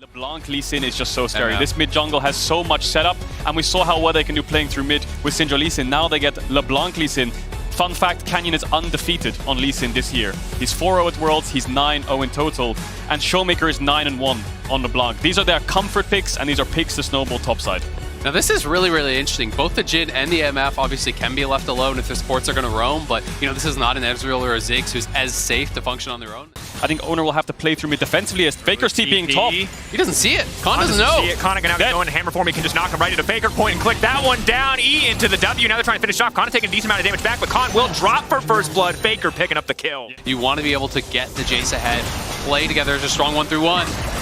The Blanc Lee Sin is just so scary. This mid jungle has so much setup, and we saw how well they can do playing through mid with Syndra Lee Sin. Now they get LeBlanc Lee Sin. Fun fact, Canyon is undefeated on Lee Sin this year. He's 4-0 at Worlds, he's 9-0 in total, and Showmaker is 9-1 on LeBlanc. These are their comfort picks, and these are picks to snowball topside. Now this is really, really interesting. Both the Jin and the MF obviously can be left alone if the supports are going to roam, but you know, this is not an Ezreal or a Ziggs who's as safe to function on their own. I think Owner will have to play through mid defensively as Faker's TPing top. He doesn't see it. Con doesn't know. See it. Con can now get going. Hammer form, he can just knock him right into Faker. Point and click that one down. E into the W. Now they're trying to finish off. Con taking a decent amount of damage back, but Con will drop for first blood. Faker picking up the kill. You want to be able to get the Jace ahead, play together as a strong 1-3-1.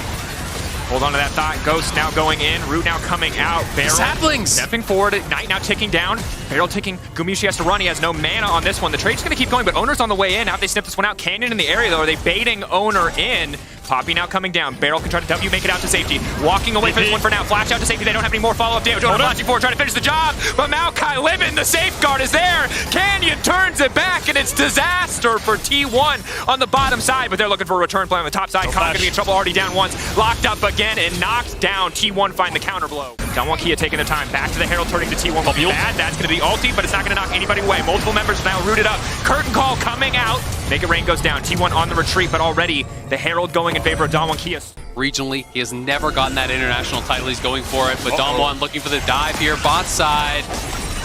Hold on to that thought. Ghost now going in. Root now coming out. Barrel Saplings stepping forward. Knight now ticking down. Barrel ticking. Gumiushi has to run. He has no mana on this one. The trade's going to keep going, but Owner's on the way in. How they snip this one out? Canyon in the area, though. Are they baiting Owner in? Poppy now coming down. Barrel can try to W, make it out to safety. Walking away from this one for now. Flash out to safety. They don't have any more follow-up damage. Owner flashing forward, trying to finish the job. But Maokai Lemon, the safeguard is there. Canyon turns it back, and it's disaster for T1 on the bottom side. But they're looking for a return play on the top side. Con going to be in trouble, already down once. Locked up again and knocked down. T1 find the counter blow. T1 Kia taking their time. Back to the Herald, turning to T1 will be bad. That's going to be ulti, but it's not going to knock anybody away. Multiple members now rooted up. Curtain call coming out. Make It Rain goes down. T1 on the retreat, but already the Herald going in favor of T1 Kia. Regionally, he has never gotten that international title. He's going for it, but T1 looking for the dive here, bot side.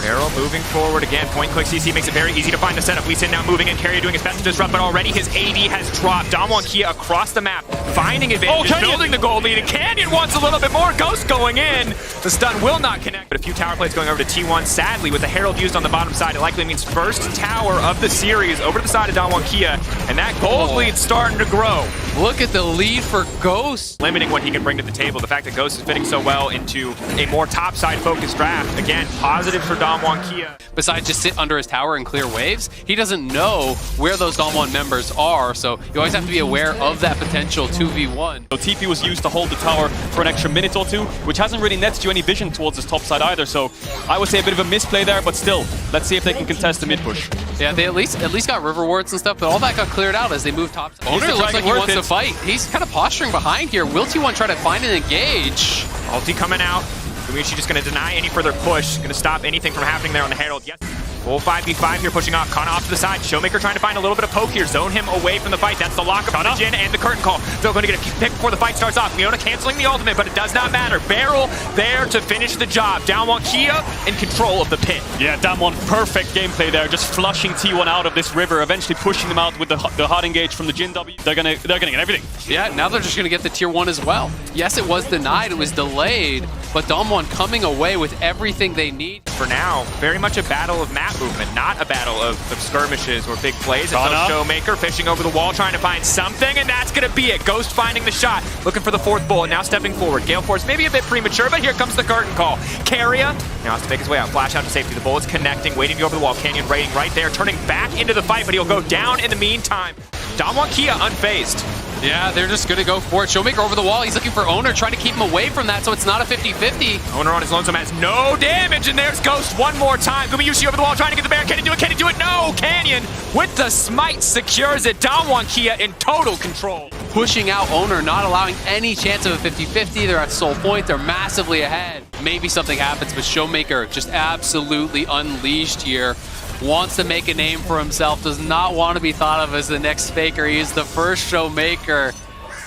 Barrel moving forward again. Point click CC makes it very easy to find the setup. Lee Sin now moving in. Carrier doing his best to disrupt, but already his AD has dropped. T1 Kia across the map, finding advantage, building the gold lead. And Canyon wants a little bit more. Ghost going in. The stun will not connect, but a few tower plays going over to T1. Sadly, with the Herald used on the bottom side, it likely means first tower of the series over to the side of T1 Kia, and that gold lead's starting to grow. Look at the lead for Ghost. Limiting what he can bring to the table. The fact that Ghost is fitting so well into a more topside focused draft. Again, positive for T1 Kia. Besides just sit under his tower and clear waves, he doesn't know where those T1 members are, so you always have to be aware of that potential 2v1. So TP was used to hold the tower for an extra minute or two, which hasn't really netted you any vision towards this top side either, so I would say a bit of a misplay there, but still, let's see if they can contest the mid push. Yeah, they at least got river wards and stuff, but all that got cleared out as they moved top. Owner looks like he wants to fight. He's kind of posturing behind here. Will T1 try to find and engage? Ulti coming out. Gumiushi just going to deny any further push. Going to stop anything from happening there on the Herald. Yes. Full 5v5 here, pushing off. Kana off to the side. Showmaker trying to find a little bit of poke here. Zone him away from the fight. That's the lockup of the Jin and the curtain call. Still going to get a pick before the fight starts off. Leona canceling the ultimate, but it does not matter. Barrel there to finish the job. T1 Kia in control of the pit. Yeah, T1, perfect gameplay there. Just flushing T1 out of this river, eventually pushing them out with the hot engage from the Jin W. They're gonna get everything. Yeah, now they're just gonna get the tier 1 as well. Yes, it was denied, it was delayed, but T1 coming away with everything they need. For now, very much a battle of map movement, not a battle of skirmishes or big plays. It's Showmaker fishing over the wall, trying to find something, and that's going to be it. Ghost finding the shot, looking for the fourth bullet, now stepping forward. Gale Force maybe a bit premature, but here comes the curtain call. Carrier now has to make his way out. Flash out to safety. The bullet's connecting, waiting to go over the wall. Canyon raiding right there, turning back into the fight, but he'll go down in the meantime. T1 Kia unfazed. Yeah, they're just going to go for it. Showmaker over the wall. He's looking for Owner, trying to keep him away from that so it's not a 50-50. Owner on his lonesome has no damage, and there's Ghost one more time. Gumiushi over the wall trying to get the bear. Can he do it? Can he do it? No! Canyon with the smite secures it. T1 Kia in total control. Pushing out Owner, not allowing any chance of a 50-50. They're at soul point. They're massively ahead. Maybe something happens, but Showmaker just absolutely unleashed here. Wants to make a name for himself, does not want to be thought of as the next Faker. He is the first Showmaker,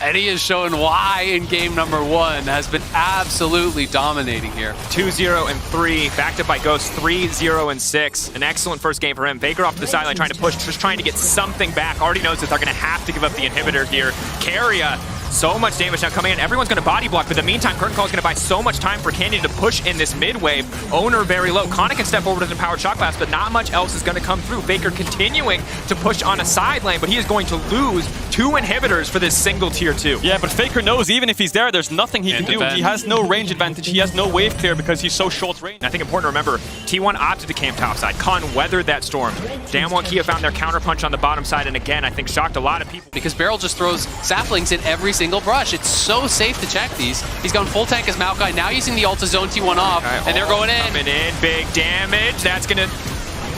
and he has shown why in game number 1, has been absolutely dominating here. 2-0 and 3, backed up by Ghost 3-0 and 6. An excellent first game for him. Faker off to the sideline trying to push, just trying to get something back. Already knows that they're going to have to give up the inhibitor here. Carrier. So much damage now coming in. Everyone's going to body block, but in the meantime, Curtain Call is going to buy so much time for Canyon to push in this mid wave. Owner very low. Kana can step forward with an empowered shot glass, but not much else is going to come through. Faker continuing to push on a side lane, but he is going to lose 2 inhibitors for this single tier 2. Yeah, but Faker knows even if he's there, there's nothing he can do. He has no range advantage. He has no wave clear because he's so short range. I think important to remember, T1 opted to camp topside. Con weathered that storm. T1 Kia found their counterpunch on the bottom side, and again, I think shocked a lot of people. Because Barrel just throws saplings in every single brush. It's so safe to check these. He's gone full tank as Maokai, now using the ult to zone T1 off, and they're going in. Coming in, big damage. That's going to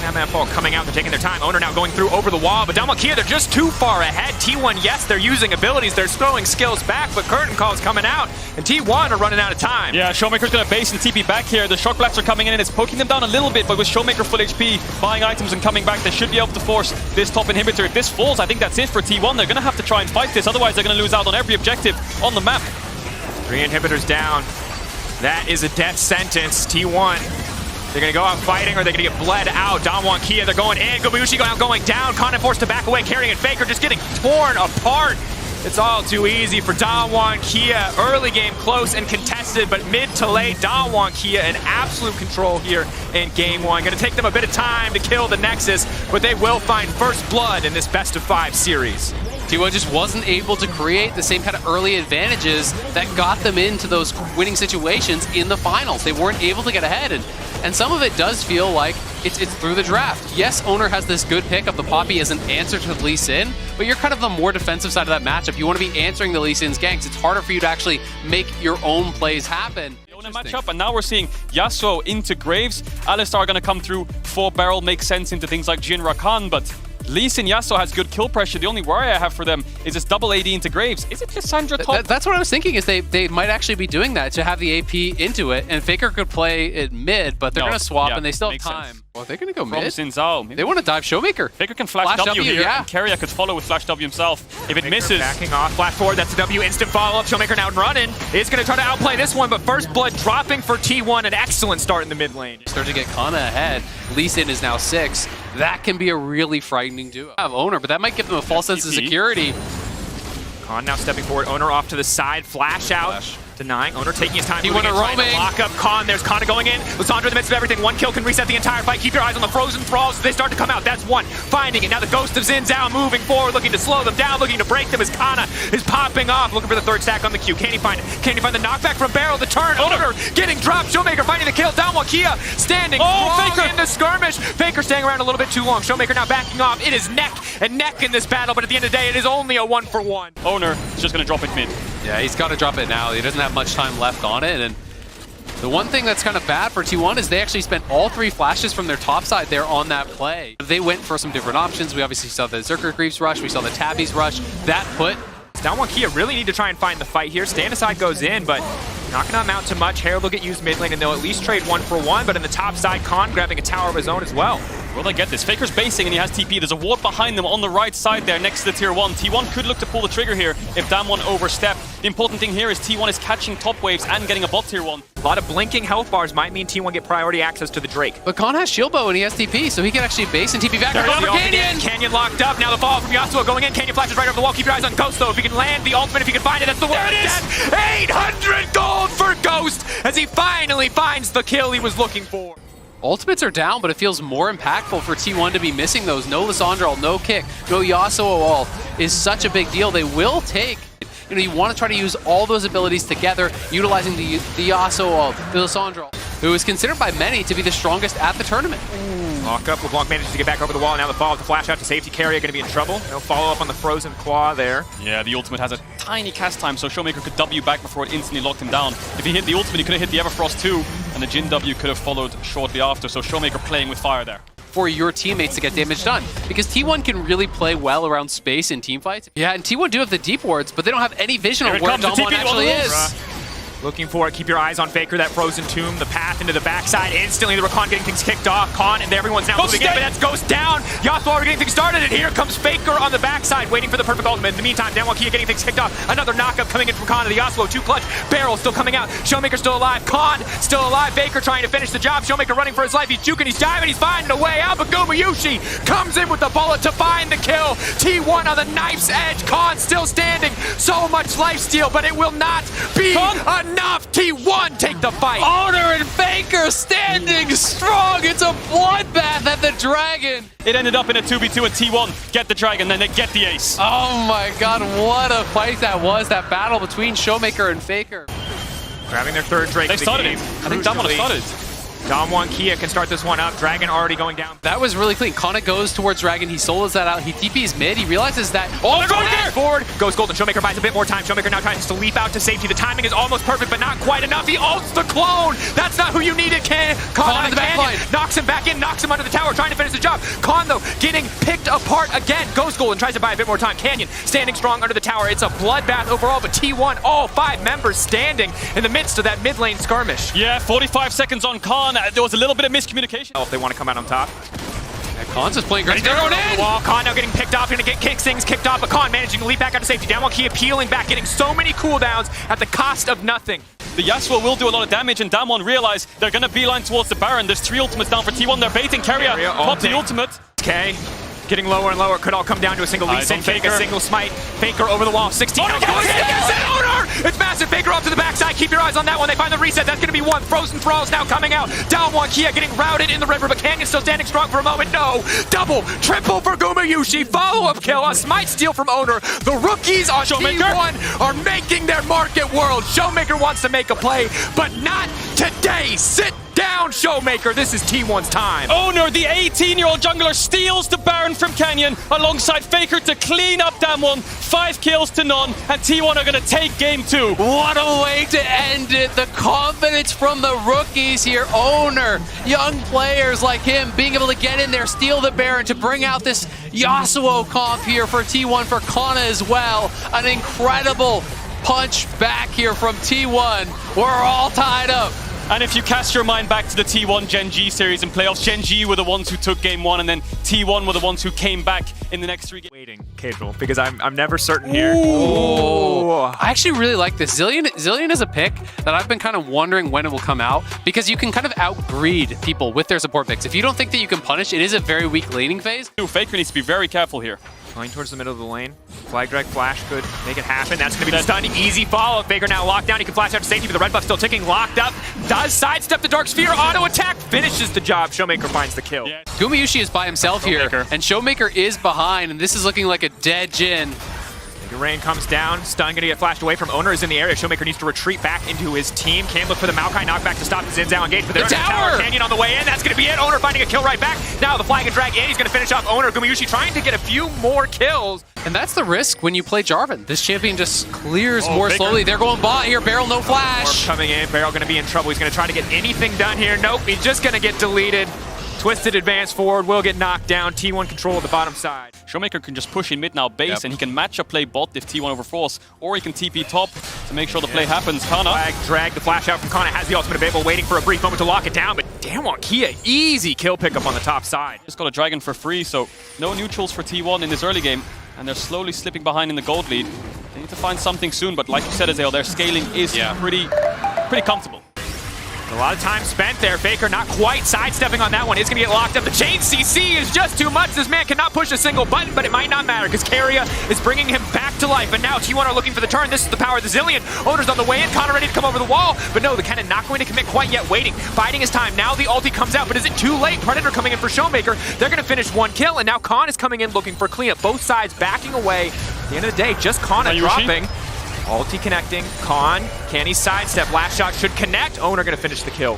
that map ball coming out. They're taking their time. Owner now going through over the wall, but Kia, they're just too far ahead. T1, yes, they're using abilities. They're throwing skills back, but curtain call's coming out, and T1 are running out of time. Yeah, Showmaker's going to base and TP back here. The shock blasts are coming in, and it's poking them down a little bit, but with Showmaker full HP, buying items and coming back, they should be able to force this top inhibitor. If this falls, I think that's it for T1. They're going to have to try and fight this, otherwise they're going to lose out on every objective on the map. 3 inhibitors down. That is a death sentence. T1, they're going to go out fighting, or they're going to get bled out. Kia, they're going in. Gomushi going down. Kana forced to back away, carrying it. Faker just getting torn apart. It's all too easy for Kia. Early game close and contested, but mid to late, Kia in absolute control here in game 1. Going to take them a bit of time to kill the Nexus, but they will find first blood in this best of 5 series. T1 just wasn't able to create the same kind of early advantages that got them into those winning situations in the finals. They weren't able to get ahead, and some of it does feel like it's through the draft. Yes, Owner has this good pick of the Poppy as an answer to the Lee Sin, but you're kind of the more defensive side of that matchup. You want to be answering the Lee Sin's ganks. It's harder for you to actually make your own plays happen. Matchup, and now we're seeing Yasuo into Graves. Alistar are going to come through for Barrel, makes sense into things like Jin Rakan, but Lee Sin Yasuo has good kill pressure. The only worry I have for them is this double AD into Graves. Is it Cassandra top? That's what I was thinking, is they might actually be doing that to have the AP into it, and Faker could play it mid, but they're going to swap, and they still have time. Sense. Well, they're going to go mid. They want to dive Showmaker. Faker can flash W here, yeah. And Keria could follow with flash W himself. If it misses... Backing off, flash forward, that's a W, instant follow-up. Showmaker now running. Is going to try to outplay this one, but first blood dropping for T1. An excellent start in the mid lane. Start to get Kana ahead. Lee Sin is now 6. That can be a really frightening duo. Have Owner, but that might give them a false sense of security. Khan now stepping forward. Owner off to the side. Flash out. Denying. Owner taking his time. He went roaming. Lock up Khan. There's Kana going in. Lissandra in the midst of everything. 1 kill can reset the entire fight. Keep your eyes on the frozen thralls. They start to come out. That's 1. Finding it. Now the ghost of Xin Zhao moving forward, looking to slow them down, looking to break them as Kana is popping off, looking for the 3rd stack on the queue. Can he find it? Can he find the knockback from Barrel? The turn. Owner getting dropped. Showmaker finding the kill. Kia standing strong in the skirmish. Faker staying around a little bit too long. Showmaker now backing off. It is neck and neck in this battle, but at the end of the day, it is only a 1-for-1. Owner is just going to drop it mid. Yeah, he's got to drop it now. He doesn't have much time left on it, and the one thing that's kind of bad for T1 is they actually spent all 3 flashes from their top side there on that play. They went for some different options. We obviously saw the Zerker Greaves rush. We saw the Tabbies rush. That put... Kia really need to try and find the fight here. Stand aside goes in, but not going to amount to much. Herald will get used mid lane, and they'll at least trade 1-for-1, but in the top side, Khan grabbing a tower of his own as well. Will they get this? Faker's basing and he has TP. There's a ward behind them on the right side there next to the tier 1. T1 could look to pull the trigger here if Damwon overstep. The important thing here is T1 is catching top waves and getting a bot tier 1. A lot of blinking health bars might mean T1 get priority access to the Drake. But Khan has shield bow and he has TP, so he can actually base and TP back over Canyon. Canyon locked up. Now the fall from Yasuo going in. Canyon flashes right over the wall. Keep your eyes on Ghost though. If he can land the ultimate, if he can find it, that's the word. There it is! 800 gold for Ghost as he finally finds the kill he was looking for. Ultimates are down, but it feels more impactful for T1 to be missing those. No Lissandra, no kick, no Yasuo all is such a big deal. They will take, you want to try to use all those abilities together, utilizing the Yasuo all, the Lissandra, who is considered by many to be the strongest at the tournament. Lock up. LeBlanc manages to get back over the wall. Now the follow-up, the flash out to safety. Keria going to be in trouble. No follow-up on the frozen claw there. Yeah, the ultimate has a tiny cast time, so Showmaker could W back before it instantly locked him down. If he hit the ultimate, he could have hit the Everfrost too, and the Jin W could have followed shortly after, so Showmaker playing with fire there. For your teammates to get damage done, because T1 can really play well around space in teamfights. Yeah, and T1 do have the deep wards, but they don't have any vision on where Damwon actually is. Looking for it. Keep your eyes on Faker, that frozen tomb, the path into the backside. Instantly, the Rakan getting things kicked off. Khan and everyone's now moving in, but that's Ghost down. Yasuo already getting things started, and here comes Faker on the backside, waiting for the perfect ultimate. In the meantime, Kia getting things kicked off. Another knockup coming in from Khan to the Yasuo. 2 clutch. Barrel still coming out. Showmaker still alive. Khan still alive. Faker trying to finish the job. Showmaker running for his life. He's juking, he's diving, he's finding a way out, but Gumayushi comes in with the bullet to find the kill. T1 on the knife's edge. Khan still standing. So much lifesteal, but it will not be enough. T1 take the fight. Owner and Faker standing strong. It's a bloodbath at the Dragon. It ended up in a 2v2 and T1 get the Dragon, then they get the ace. Oh my god, what a fight that was, that battle between Showmaker and Faker. Grabbing their 3rd Drake. They started it. I think Damwon started. Damwon Kia can start this one up. Dragon already going down. That was really clean. Kana goes towards Dragon. He solos that out. He TPs mid. He realizes that. Oh, they're going there! Forward goes Golden. Showmaker buys a bit more time. Showmaker now tries to leap out to safety. The timing is almost perfect, but not quite enough. He ults the clone. That's not who you needed. Khan the back line. Knocks him back in, knocks him under the tower, trying to finish the job. Khan, though, getting picked apart again. Goes Golden, tries to buy a bit more time. Canyon standing strong under the tower. It's a bloodbath overall, but T1, all 5 members standing in the midst of that mid lane skirmish. Yeah, 45 seconds on Khan. There was a little bit of miscommunication. If they want to come out on top. Khan's just playing great. They're going in! Wall. Khan now getting picked off, gonna get things kicked off, but Khan managing to leap back out to safety. Damwon Kia peeling back, getting so many cooldowns at the cost of nothing. The Yasuo will do a lot of damage, and Damwon realize they're gonna beeline towards the Baron. There's 3 ultimates down for T1. They're baiting Keria. Pop the ultimate. Okay. Getting lower and lower. Could all come down to a single Lee Sin. Fake a single smite. Faker over the wall. 16. It's massive. Faker off to the backside. Keep your eyes on that one. They find the reset. That's going to be one. Frozen Thralls now coming out. Damwon Kia getting routed in the river, but Canyon still standing strong for a moment. No. Double. Triple for Gumayushi. Follow-up kill. A smite steal from Owner. The rookies on T1 are making their mark at World. Showmaker wants to make a play, but not today. Sit down, Showmaker. This is T1's time. Owner, the 18-year-old jungler, steals the Baron from Canyon alongside Faker to clean up Damwon. 5 kills to none, and T1 are going to take game 2. What a way to end it. The confidence from the rookies here. Owner, young players like him being able to get in there, steal the Baron to bring out this Yasuo comp here for T1, for Kana as well. An incredible punch back here from T1. We're all tied up. And if you cast your mind back to the T1 Gen G series in playoffs, Gen G were the ones who took game 1, and then T1 were the ones who came back in the next 3 games. Waiting, casual, because I'm never certain here. Ooh. I actually really like this. Zillion is a pick that I've been kind of wondering when it will come out, because you can kind of outbreed people with their support picks. If you don't think that you can punish, it is a very weak laning phase. Faker needs to be very careful here. Going towards the middle of the lane. Flag drag flash could make it happen. That's going to be the stun. Easy follow. Faker now locked down. He can flash out to safety, but the red buff still ticking. Locked up. Does sidestep the Dark Sphere. Auto attack. Finishes the job. Showmaker finds the kill. Yeah. Gumayushi is by himself here, and Showmaker is behind, and this is looking like a dead Jhin. Rain comes down. Stun going to get flashed away from Owner is in the area. Showmaker needs to retreat back into his team. Can look for the Maokai knockback to stop the Zinzao engage, but they're in the tower. Canyon on the way in. That's going to be it. Owner finding a kill right back. Now the flag and drag in. He's going to finish off Owner. Gumayushi trying to get a few more kills. And that's the risk when you play Jarvan. This champion just clears more slowly. They're going bot here. Baryl, no flash. Orb coming in. Baryl going to be in trouble. He's going to try to get anything done here. Nope. He's just going to get deleted. Twisted advance forward, will get knocked down. T1 control of the bottom side. Showmaker can just push in mid now base, and he can match a play bot if T1 overforce, or he can TP top to make sure the play happens. Kana. Flag, drag the flash out from Kana, has the ultimate available, waiting for a brief moment to lock it down, but Damwon Kia, easy kill pickup on the top side. Just got a dragon for free, so no neutrals for T1 in this early game, and they're slowly slipping behind in the gold lead. They need to find something soon, but like you said, Azael, their scaling is pretty comfortable. A lot of time spent there. Faker not quite sidestepping on that one. Is going to get locked up. The chain CC is just too much. This man cannot push a single button, but it might not matter because Keria is bringing him back to life. And now T1 are looking for the turn. This is the power of the Zillion. Owner's on the way in. Connor ready to come over the wall. But no, the cannon not going to commit quite yet. Waiting. Biding his time. Now the ulti comes out. But is it too late? Predator coming in for Showmaker. They're going to finish 1 kill. And now Khan is coming in looking for cleanup. Both sides backing away. At the end of the day, just Kana dropping. Ulti connecting. Khan, can he sidestep? Last shot should connect. Owner going to finish the kill.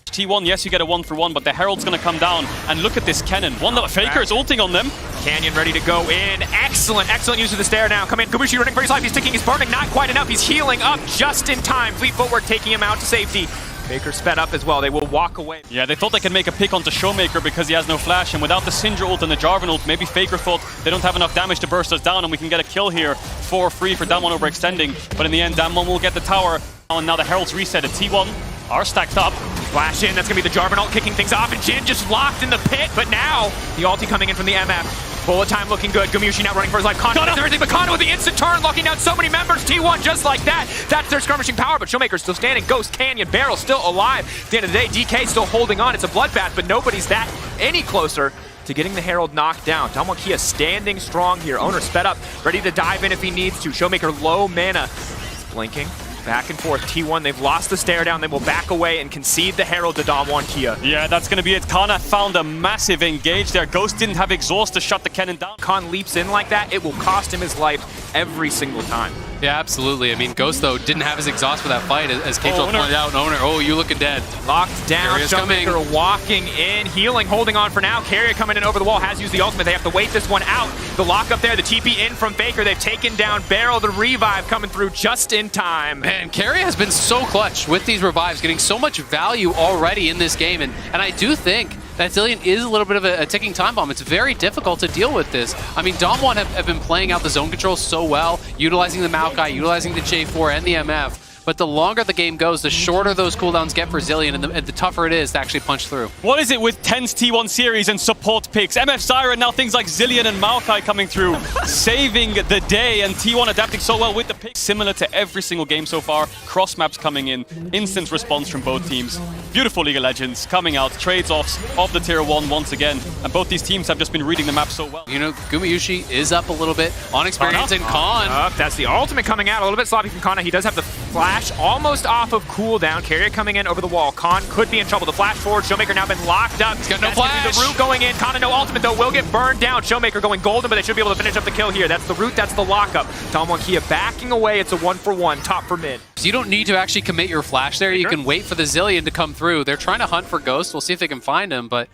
T1, yes, you get a 1-for-1, but the Herald's going to come down, and look at this cannon. Faker is ulting on them. Canyon ready to go in. Excellent use of the stair now. Come in, Gumayushi running for his life. He's ticking, he's burning, not quite enough. He's healing up just in time. Fleet footwork taking him out to safety. Faker sped up as well. They will walk away. Yeah, they thought they could make a pick onto Showmaker because he has no flash, and without the Syndra ult and the Jarvan ult, maybe Faker thought they don't have enough damage to burst us down, and we can get a kill here for free for Damwon overextending. But in the end, Damwon will get the tower, and now the Herald's reset at T1 are stacked up. Flash in, that's going to be the Jarvan ult kicking things off, and Jhin just locked in the pit, but now the ulti coming in from the MF. Bullet time looking good. Gumayushi now running for his life. Kana does everything, but Kana with the instant turn, locking down so many members. T1 just like that. That's their skirmishing power, but Showmaker's still standing. Ghost, Canyon, Baryl still alive. At the end of the day, DK still holding on. It's a bloodbath, but nobody's that any closer to getting the Herald knocked down. Damwon Kia standing strong here. Owner sped up, ready to dive in if he needs to. Showmaker low mana. It's blinking. Back and forth. T1, they've lost the stare down. They will back away and concede the Herald to Damwon Kia. Yeah, that's going to be it. Kana found a massive engage there. Ghost didn't have exhaust to shut the cannon down. Khan leaps in like that. It will cost him his life every single time. Yeah, absolutely. I mean, Ghost, though, didn't have his exhaust for that fight, as K-Troll pointed out. Owner, oh, you looking dead. Locked down, Showmaker walking in, healing, holding on for now. Carrier coming in over the wall, has used the ultimate. They have to wait this one out. The lock up there, the TP in from Faker. They've taken down Barrel, the revive coming through just in time. Man, Carrier has been so clutch with these revives, getting so much value already in this game. And I do think that Zillion is a little bit of a ticking time bomb. It's very difficult to deal with this. I mean, Dom1 have been playing out the zone control so well, utilizing the Maokai, utilizing the J4 and the MF. But the longer the game goes, the shorter those cooldowns get for Zillion, and the tougher it is to actually punch through. What is it with tense T1 series and support picks? MF Siren, now things like Zillion and Maokai coming through, saving the day, and T1 adapting so well with the picks. Similar to every single game so far, cross maps coming in, instant response from both teams. Beautiful League of Legends coming out, trades-offs of the Tier 1 once again, and both these teams have just been reading the map so well. You know, Gumayusi is up a little bit on experience in Khan. That's the ultimate coming out, a little bit sloppy from Kana. He does have the flash almost off of cooldown. Carrier coming in over the wall. Khan could be in trouble. The flash forward. Showmaker now been locked up. He's got no flash. The root going in. Kana no ultimate though. Will get burned down. Showmaker going golden, but they should be able to finish up the kill here. That's the root. That's the lockup. T1 Kia backing away. It's a 1-for-1. Top for mid. So you don't need to actually commit your flash there. You can wait for the Zillion to come through. They're trying to hunt for Ghost. We'll see if they can find him, but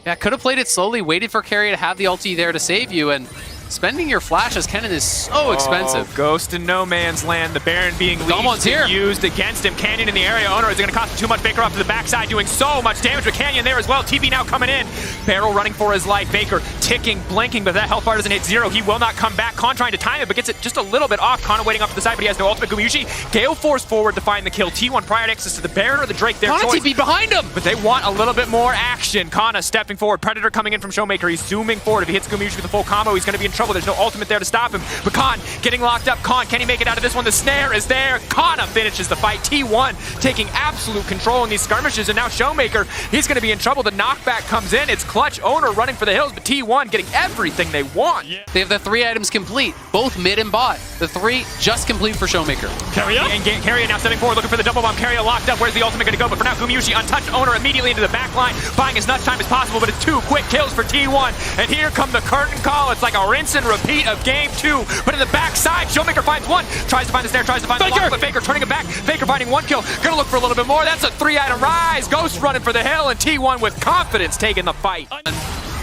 yeah, could have played it slowly, waited for Carrier to have the ulti there to save you, and spending your flash as Kennen is so expensive. Ghost in no man's land. The Baron being used against him. Canyon in the area. Owner is going to cost him too much. Baker off to the backside doing so much damage with Canyon there as well. TP now coming in. Barrel running for his life. Baker ticking, blinking, but that health bar doesn't hit zero. He will not come back. Khan trying to time it, but gets it just a little bit off. Kana waiting off to the side, but he has no ultimate. Gumayusi, Gale force forward to find the kill. T1 prior access to the Baron or the Drake there. Kana TP behind him! But they want a little bit more action. Kana stepping forward. Predator coming in from Showmaker. He's zooming forward. If he hits Gumayusi with a full combo, he's going to be in trouble. There's no ultimate there to stop him. But Khan getting locked up. Khan, can he make it out of this one? The snare is there. Kana finishes the fight. T1 taking absolute control in these skirmishes, and now Showmaker, he's going to be in trouble. The knockback comes in. It's clutch. Owner running for the hills, but T1 getting everything they want. Yeah. They have the 3 items complete, both mid and bot. The 3 just complete for Showmaker. Carrier now stepping forward, looking for the double bomb. Carrier locked up. Where's the ultimate going to go? But for now, Gumayusi untouched. Owner immediately into the back line, buying as much time as possible, but it's 2 quick kills for T1. And here come the curtain call. It's like a rinse and repeat of game 2. But in the backside, Showmaker finds 1. Tries to find the snare, tries to find the lock, but Faker turning it back. Faker finding 1 kill. Gonna look for a little bit more. That's a 3-item rise. Ghost running for the hill, and T1 with confidence taking the fight.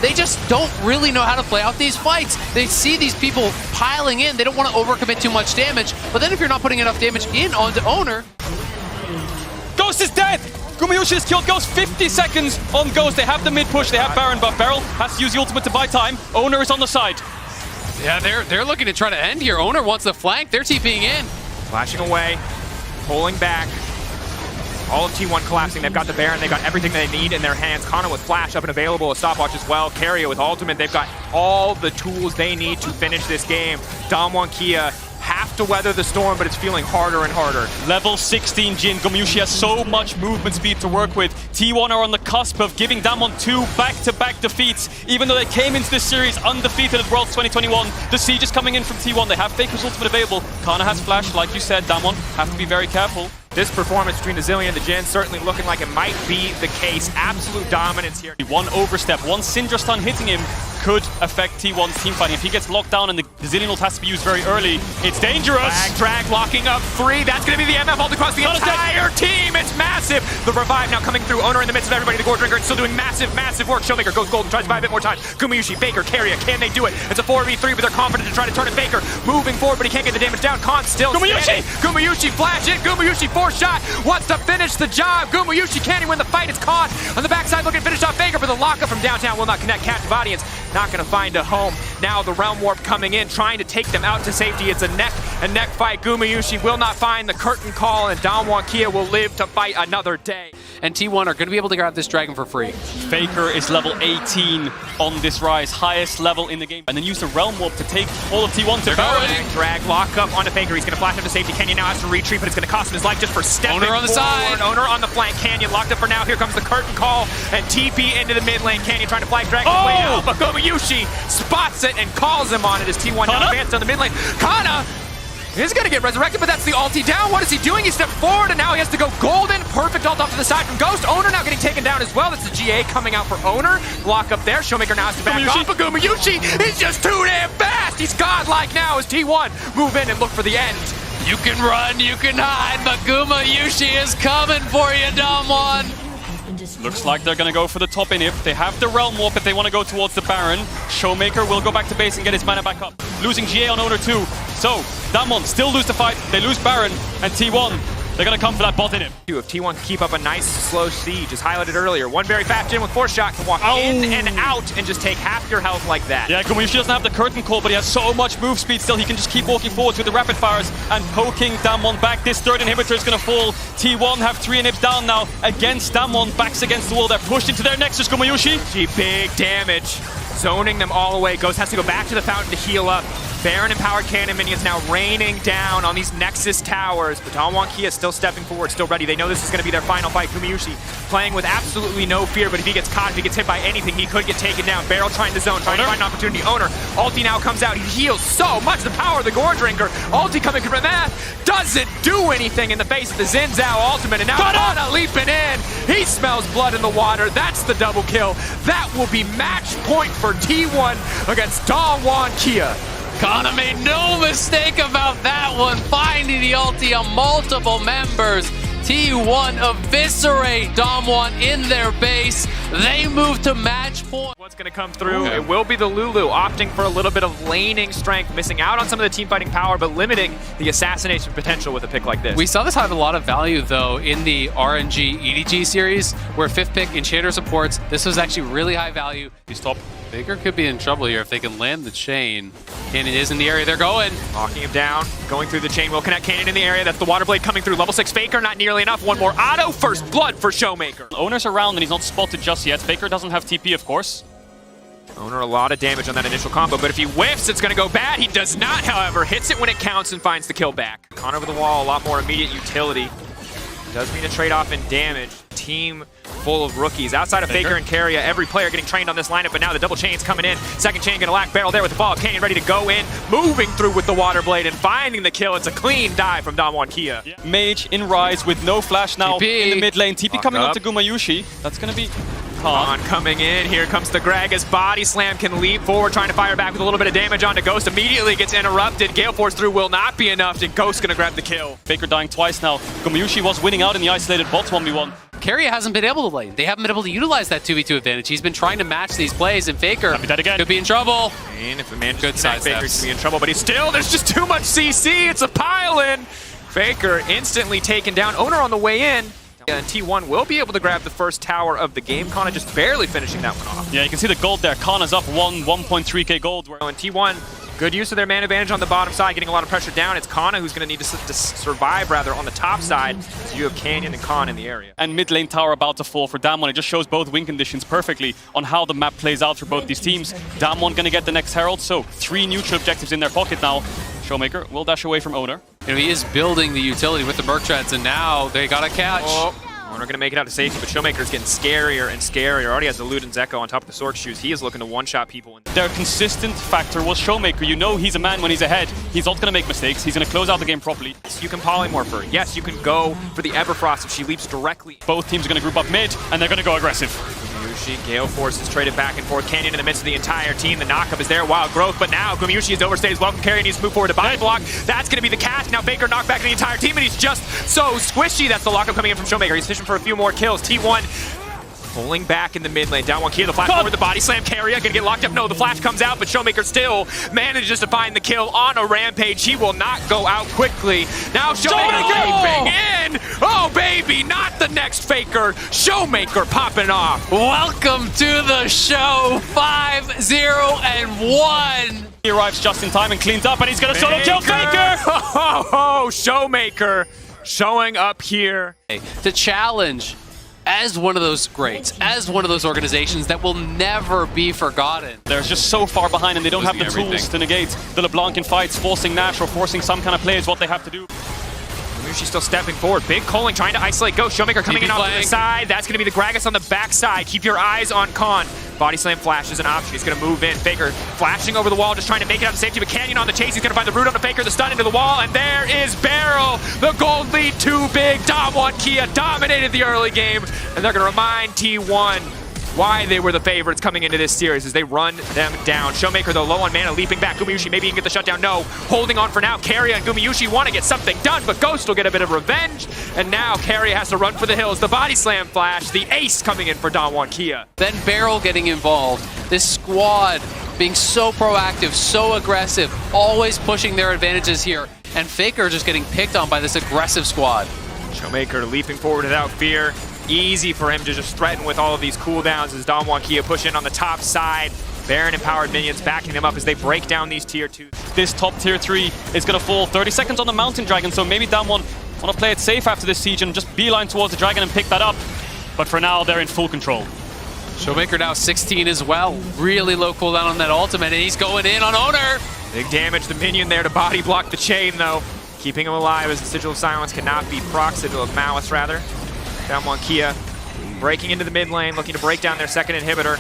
They just don't really know how to play out these fights. They see these people piling in. They don't want to overcommit too much damage. But then if you're not putting enough damage in onto Owner... Ghost is dead! Gumayusi has killed Ghost. 50 seconds on Ghost. They have the mid push. They have Baron buff. Barrel has to use the ultimate to buy time. Owner is on the side. Yeah, they're looking to try to end here. Owner wants the flank. They're TPing in. Flashing away. Pulling back. All of T1 collapsing. They've got the Baron. They've got everything they need in their hands. Kana with flash up and available. A stopwatch as well. Carrier with ultimate. They've got all the tools they need to finish this game. T1 Kia have to weather the storm, but it's feeling harder and harder. Level 16 Jin. Gumayusi has so much movement speed to work with. T1 are on the cusp of giving Damwon 2 back-to-back defeats. Even though they came into this series undefeated at Worlds 2021, the siege is coming in from T1. They have Faker's ultimate available. Kana has flash, like you said. Damwon have to be very careful. This performance between the Zillion and the Jin certainly looking like it might be the case. Absolute dominance here. One overstep, one Syndra stun hitting him could affect T1's team fighting. If he gets locked down and the Zillion ult has to be used very early, it's dangerous. Drag locking up 3. That's going to be the MF ult across the entire team. It's massive. The revive now coming through. Owner in the midst of everybody. The Gore Drinker still doing massive work. Showmaker goes golden, tries to buy a bit more time. Gumayusi, Faker, Carrier. Can they do it? It's a 4v3, but they're confident to try to turn it. Faker moving forward, but he can't get the damage down. Khan still standing. Gumayusi flash in. Gumayusi 4-shot. Wants to finish the job. Gumayusi can't win the fight. It's Khan on the backside looking to finish off Faker, but the lockup from downtown will not connect. Captive audience not going to find a home. Now the Realm Warp coming in, trying to take them out to safety. It's a neck fight. Gumayusi will not find the curtain call, and T1 Kia will live to fight another day. And T1 are going to be able to grab this dragon for free. Faker is level 18 on this rise, highest level in the game. And then use the Realm Warp to take all of T1 to Baron. Drag, lock up onto Faker. He's going to flash him to safety. Canyon now has to retreat, but it's going to cost him his life just for stepping Owner on the side. Owner on the flank. Canyon locked up for now. Here comes the curtain call and TP into the mid lane. Canyon trying to flag Dragon way out, but Gumayusi spots it and calls him on it as T1 now advanced on the mid lane. Kana is going to get resurrected, but that's the ulti down. What is he doing? He stepped forward, and now he has to go golden. Perfect ult off to the side from Ghost. Owner now getting taken down as well. That's the GA coming out for Owner. Block up there. Showmaker now has to back off. But Gumayusi is just too damn fast. He's godlike now as T1 move in and look for the end. You can run, you can hide, but Gumayusi is coming for you, Damwon. Looks like they're gonna go for the top inhib. They have the Realm Warp if they want to go towards the Baron. Showmaker will go back to base and get his mana back up. Losing GA on Owner too. So, Damwon still lose the fight. They lose Baron, and T1, they're gonna come for that bot inhib. If T1 can keep up a nice slow siege, as highlighted earlier, one very fast in with force shot can walk in and out and just take half your health like that. Yeah, Gumayusi doesn't have the curtain call, but he has so much move speed still. He can just keep walking forwards with the rapid fires and poking Damwon back. This third inhibitor is gonna fall. T1 have 3 inhibs down now against Damwon. Backs against the wall. They're pushed into their Nexus. Gumayusi. Big damage. Zoning them all away. Ghost has to go back to the fountain to heal up. Baron Empowered Cannon minions now raining down on these Nexus towers. But Damwon Kia still stepping forward, still ready. They know this is going to be their final fight. Gumayusi playing with absolutely no fear, but if he gets caught, if he gets hit by anything, he could get taken down. Barrel trying to zone, trying to find an opportunity. Owner, ulti now comes out. He heals so much. The power of the Gore Drinker. Ulti coming from that doesn't do anything in the face of the Xin Zhao ultimate. And now Kana leaping in. He smells blood in the water. That's the double kill. That will be match point for T1 against Damwon Kia. Kana made no mistake about that one, finding the ulti on multiple members. T1 eviscerate Damwon in their base. They move to match point. What's going to come through? It will be the Lulu, opting for a little bit of laning strength, missing out on some of the team fighting power, but limiting the assassination potential with a pick like this. We saw this have a lot of value, though, in the RNG EDG series, where 5th pick Enchanter supports. This was actually really high value. He's top. Faker could be in trouble here if they can land the chain. Cannon is in the area they're going. Locking him down, going through the chain. Will connect Cannon in the area. That's the Water Blade coming through. Level 6 Faker, not nearly enough. One more auto. First blood for Showmaker. Owner's around and he's not spotted just yet. Faker doesn't have TP, of course. Owner a lot of damage on that initial combo, but if he whiffs, it's going to go bad. He does not, however. Hits it when it counts and finds the kill back. Con over the wall, a lot more immediate utility. Does mean a trade-off in damage. Team full of rookies. Outside of Faker and Keria, every player getting trained on this lineup, but now the double chain's coming in. Second chain gonna lack. Barrel there with the ball. Canyon ready to go in, moving through with the Water Blade and finding the kill. It's a clean dive from Damwon Kia. Yeah. Mage in Rise with no flash now TP. in the mid lane. TP coming up onto Gumayusi. That's gonna be Khan coming in. Here comes the Gragas. Body slam can leap forward, trying to fire back with a little bit of damage onto Ghost. Immediately gets interrupted. Gale Force through will not be enough, and Ghost gonna grab the kill. Faker dying twice now. Gumayusi was winning out in the isolated bot 1v1. Keria hasn't been able to lane. They haven't been able to utilize that 2v2 advantage. He's been trying to match these plays, and Faker could be in trouble. And if the man Good side Faker steps. could be in trouble, but he's still, there's just too much CC. It's a pile-in. Faker instantly taken down. Owner on the way in. And T1 will be able to grab the first tower of the game. Kana just barely finishing that one off. Yeah, you can see the gold there. Kana's up 1.3k gold. And T1, good use of their man advantage on the bottom side, getting a lot of pressure down. It's Kana who's going to need to survive, rather, on the top side. So you have Canyon and Khan in the area. And mid lane tower about to fall for Damwon. It just shows both win conditions perfectly on how the map plays out for both these teams. Damwon going to get the next Herald, so 3 neutral objectives in their pocket now. Showmaker will dash away from Owner. You know, he is building the utility with the Merc Treads, and now they got to catch. Owner going to make it out to safety, but Showmaker's getting scarier and scarier. Already has the Luden's Echo on top of the Sork Shoes. He is looking to one-shot people. Their consistent factor was Showmaker. You know he's a man when he's ahead. He's not going to make mistakes. He's going to close out the game properly. Yes, you can polymorph her. Yes, you can go for the Everfrost if she leaps directly. Both teams are going to group up mid, and they're going to go aggressive. Gumayusi, Gale Force is traded back and forth. Canyon in the midst of the entire team. The knockup is there. Wild growth, but now Gumayusi is overstayed as well. Carry needs to move forward to body block. That's going to be the catch. Now Faker knocked back the entire team, and he's just so squishy. That's the lockup coming in from Showmaker. He's fishing for a few more kills. T1 pulling back in the mid lane. Damwon Kia, the flash forward, the body slam. Keria gonna get locked up. No, the flash comes out, but Showmaker still manages to find the kill on a rampage. He will not go out quickly. Now Showmaker leaping in. Oh, baby, not the next Faker. Showmaker popping off. Welcome to the show, 5-0-1. He arrives just in time and cleans up, and he's going to solo kill Faker! Oh, Showmaker showing up here. To challenge as one of those greats, as one of those organizations that will never be forgotten. They're just so far behind, and they don't have the tools to negate the LeBlanc in fights. Forcing Nash or forcing some kind of play is what they have to do. She's still stepping forward. Big calling, trying to isolate Ghost. Showmaker coming in off to the side. That's going to be the Gragas on the backside. Keep your eyes on Khan. Body slam flash is an option. He's going to move in. Faker flashing over the wall, just trying to make it out to safety. But Canyon on the chase. He's going to find the root on the Faker. The stun into the wall. And there is Barrel. The gold lead too big. Damwon Kia dominated the early game. And they're going to remind T1 why they were the favorites coming into this series as they run them down. Showmaker, though, low on mana, leaping back. Gumayushi, maybe he can get the shutdown. No, holding on for now. Keria and Gumayushi want to get something done, but Ghost will get a bit of revenge. And now Keria has to run for the hills. The body slam flash, the ace coming in for Damwon Kia. Then Beryl getting involved. This squad being so proactive, so aggressive, always pushing their advantages here. And Faker just getting picked on by this aggressive squad. Showmaker leaping forward without fear. Easy for him to just threaten with all of these cooldowns as Damwon Kia push in on the top side. Baron empowered minions backing them up as they break down these tier 2s. This top tier 3 is going to fall 30 seconds on the Mountain Dragon, so maybe Damwon want to play it safe after this siege and just beeline towards the Dragon and pick that up. But for now, they're in full control. Showmaker now 16 as well. Really low cooldown on that ultimate, and he's going in on Owner. Big damage, the minion there to body block the chain, though. Keeping him alive as the Sigil of Silence cannot be proc, Sigil of Malice, rather. Damwon Kia breaking into the mid lane, looking to break down their second inhibitor.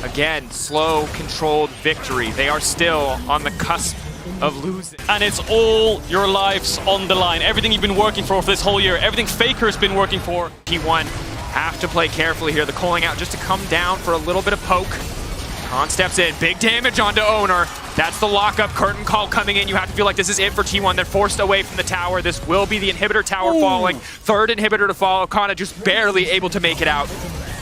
Again, slow, controlled victory. They are still on the cusp of losing. And it's all your lives on the line. Everything you've been working for this whole year, everything Faker's been working for. T1 have to play carefully here. The calling out just to come down for a little bit of poke. Khan steps in, big damage onto Owner. That's the lockup, curtain call coming in. You have to feel like this is it for T1. They're forced away from the tower. This will be the inhibitor tower falling. Third inhibitor to fall. Kana just barely able to make it out.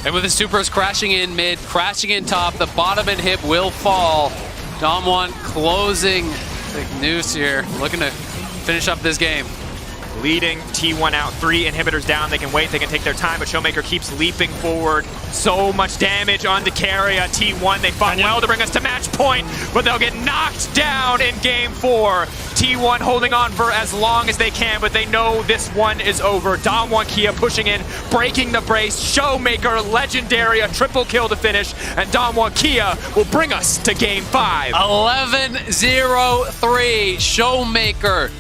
And with the supers crashing in mid, crashing in top, the bottom inhib will fall. Damwon closing the noose here, looking to finish up this game. Leading T1 out, 3 inhibitors down. They can wait, they can take their time, but Showmaker keeps leaping forward. So much damage onto Keria. T1, they fought well to bring us to match point, but they'll get knocked down in game 4. T1 holding on for as long as they can, but they know this one is over. Damwon Kia pushing in, breaking the brace. Showmaker, legendary, a triple kill to finish, and Damwon Kia will bring us to game 5. 11-0-3, Showmaker.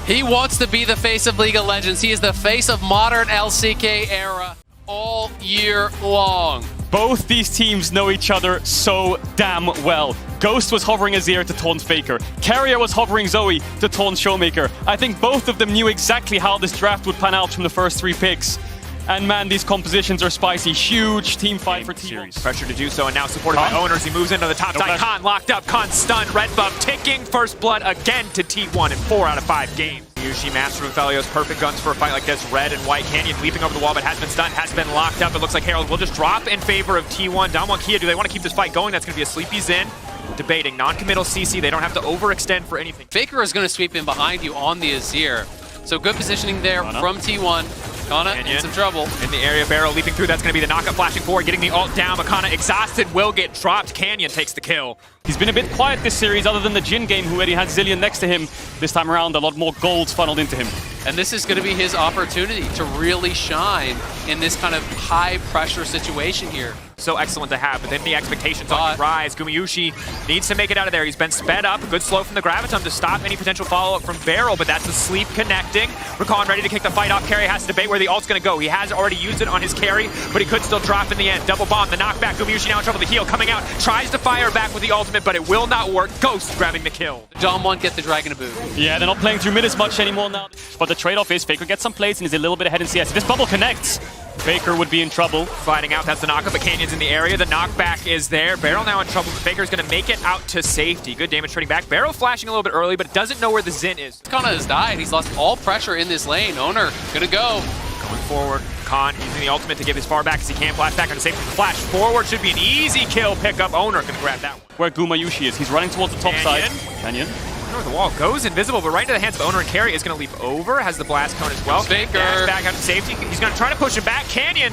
He wants to be the face of League of Legends. He is the face of modern LCK era all year long. Both these teams know each other so damn well. Ghost was hovering Azir to taunt Faker. Keria was hovering Zoe to taunt Showmaker. I think both of them knew exactly how this draft would pan out from the first 3 picks. And man, these compositions are spicy. Huge team fight for T1. Pressure to do so, and now supported by Owners. He moves into the top side. Khan locked up. Khan stunned. Red buff ticking. First blood again to T1 in 4 out of 5 games. Yushi, Master of Felios, perfect guns for a fight like this. Red and White Canyon leaping over the wall, but has been stunned, has been locked up. It looks like Herald will just drop in favor of T1. Damwon Kia, do they want to keep this fight going? That's going to be a sleepy Xin. Debating. Non-committal CC. They don't have to overextend for anything. Faker is going to sweep in behind you on the Azir. So good positioning there from T1. Kana in some trouble. In the area, Barrow leaping through. That's going to be the knockup flashing forward, getting the ult down. But Kana exhausted will get dropped. Canyon takes the kill. He's been a bit quiet this series other than the Jhin game, who already had Zillion next to him. This time around, a lot more gold funneled into him. And this is going to be his opportunity to really shine in this kind of high-pressure situation here. So excellent to have, but then the expectations on the rise. Gumayushi needs to make it out of there. He's been sped up. Good slow from the Graviton to stop any potential follow-up from Beryl, but that's the sleep connecting. Rakan ready to kick the fight off. Carry has to debate where the ult's going to go. He has already used it on his carry, but he could still drop in the end. Double bomb, the knockback. Gumayushi now in trouble. The heal coming out. Tries to fire back with the ultimate, but it will not work. Ghost grabbing the kill. Damwon get the Dragon a boot. Yeah, they're not playing through mid as much anymore now. But the trade-off is Faker gets some plates and is a little bit ahead in CS. If this bubble connects, Faker would be in trouble. Sliding out, that's the knockup, but Canyon's in the area. The knockback is there. Beryl now in trouble, but Faker's going to make it out to safety. Good damage trading back. Beryl flashing a little bit early, but doesn't know where the Xin is. Kana has died. He's lost all pressure in this lane. Owner going to go. Going forward. Khan using the ultimate to get as far back as he can. Flash back on the safety. Flash forward should be an easy kill pickup. Owner can grab that one. Where Gumayushi is. He's running towards the top side. Canyon. The wall goes invisible, but right into the hands of Owner, and Carry is going to leap over. Has the blast cone as well. Faker. Back out to safety. He's going to try to push him back. Canyon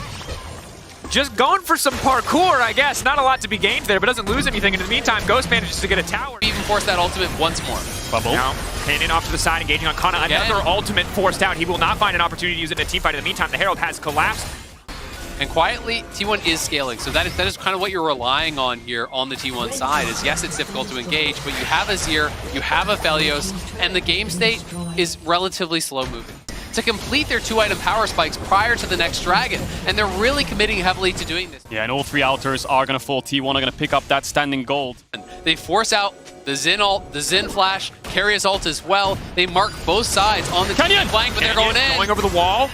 just going for some parkour, I guess. Not a lot to be gained there, but doesn't lose anything. And in the meantime, Ghost manages to get a tower. Even force that ultimate once more. Bubble. Now, Canyon off to the side, engaging on Kana. Another ultimate forced out. He will not find an opportunity to use it in a team fight. In the meantime, the Herald has collapsed. And quietly, T1 is scaling. So that is kind of what you're relying on here on the T1 side. Is yes, it's difficult to engage, but you have Azir, you have a Felios, and the game state is relatively slow moving to complete their 2-item power spikes prior to the next dragon. And they're really committing heavily to doing this. Yeah, and all 3 outers are going to fall. T1 are going to pick up that standing gold. They force out the Xin ult, the Xin flash, Carrier's ult as well. They mark both sides on the T1 flank, but they're going in. Going over the wall.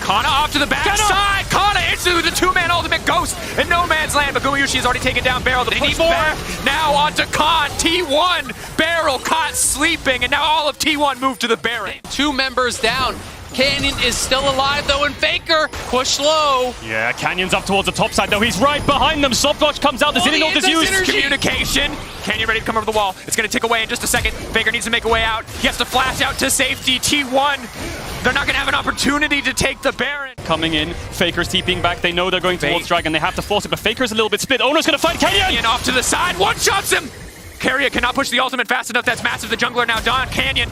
Kana off to the backside. Kana into the two-man ultimate Ghost in no man's land, but Gumayushi has already taken down Barrel. The push back now onto Khan. T1, Barrel caught sleeping, and now all of T1 moved to the Baron. 2 members down. Canyon is still alive though, and Faker push low. Yeah, Canyon's up towards the top side though. He's right behind them. Softwatch comes out. The Zinni ult is used. Communication. Canyon ready to come over the wall. It's going to tick away in just a second. Faker needs to make a way out. He has to flash out to safety. T1, they're not going to have an opportunity to take the Baron. Coming in, Faker's TPing back. They know they're going towards Dragon. They have to force it, but Faker's a little bit split. Owner's going to fight Canyon. Canyon off to the side. One-shots him. Carrier cannot push the ultimate fast enough. That's massive. The jungler now done. Canyon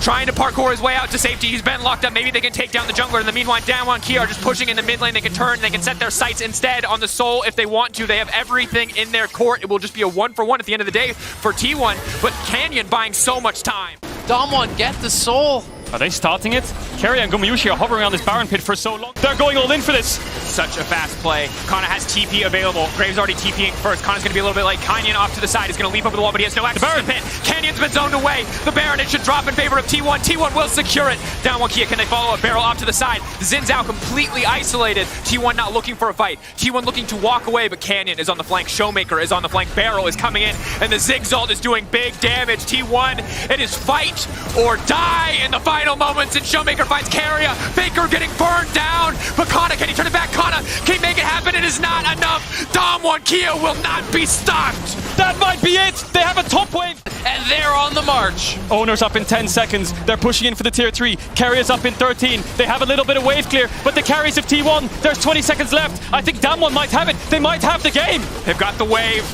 trying to parkour his way out to safety. He's been locked up. Maybe they can take down the jungler. In the meanwhile, T1 Kia are just pushing in the mid lane. They can turn. They can set their sights instead on the Soul if they want to. They have everything in their court. It will just be a 1-for-1 at the end of the day for T1. But Canyon buying so much time. Damwon, get the Soul. Are they starting it? Carrier and Gumayushi are hovering around this Baron pit for so long. They're going all in for this. Such a fast play. Kana has TP available. Graves already TPing first. Kana's going to be a little bit late. Canyon off to the side. He's going to leap over the wall, but he has no access to the pit. Canyon's been zoned away. The Baron, it should drop in favor of T1. T1 will secure it. Down one Kia. Can they follow a Barrel off to the side? Zin's out completely isolated. T1 not looking for a fight. T1 looking to walk away, but Canyon is on the flank. Showmaker is on the flank. Barrel is coming in, and the Zigzalt is doing big damage. T1, it is fight or die in the final moments, and Showmaker finds Carrier. Faker getting burned down, but Kana, can he turn it back? Kana, can he make it happen? It is not enough. Damwon Kia will not be stopped. That might be it. They have a top wave. And they're on the march. Owner's up in 10 seconds. They're pushing in for the tier 3. Carrier's up in 13. They have a little bit of wave clear, but the carries of T1, there's 20 seconds left. I think Damwon might have it. They might have the game. They've got the wave.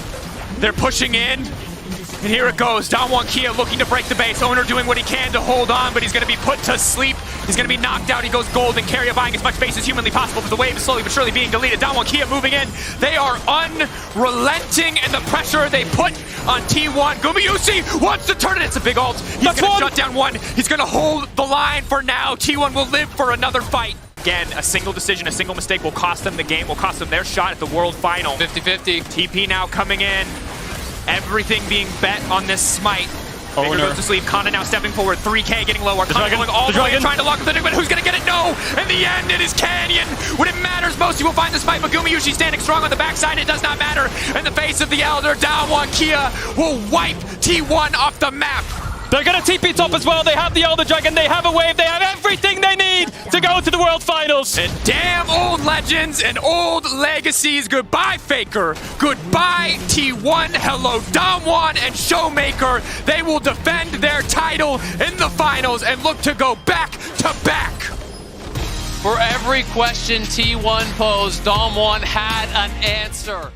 They're pushing in. And here it goes. Damwon Kia looking to break the base. Owner doing what he can to hold on, but he's going to be put to sleep. He's going to be knocked out. He goes gold, and Carrier buying as much base as humanly possible, but the wave is slowly but surely being deleted. Damwon Kia moving in. They are unrelenting in the pressure they put on T1. Gumayushi wants to turn it. It's a big ult. He's going to shut down one. He's going to hold the line for now. T1 will live for another fight. Again, a single decision, a single mistake will cost them the game, will cost them their shot at the World Final. 50-50. TP now coming in. Everything being bet on this smite. Faker goes to sleep. Kana now stepping forward. 3K getting lower. Kana going all the way, trying to lock up the but who's going to get it? No! In the end, it is Canyon. When it matters most, he will find the smite. But Gumayushi standing strong on the backside. It does not matter. In the face of the Elder, Damwon Kia will wipe T1 off the map. They're going to TP top as well. They have the Elder Dragon. They have a wave. They have everything they need to go to the World Finals. And damn old legends and old legacies. Goodbye, Faker. Goodbye, T1. Hello, Damwon and Showmaker. They will defend their title in the finals and look to go back to back. For every question T1 posed, Damwon had an answer.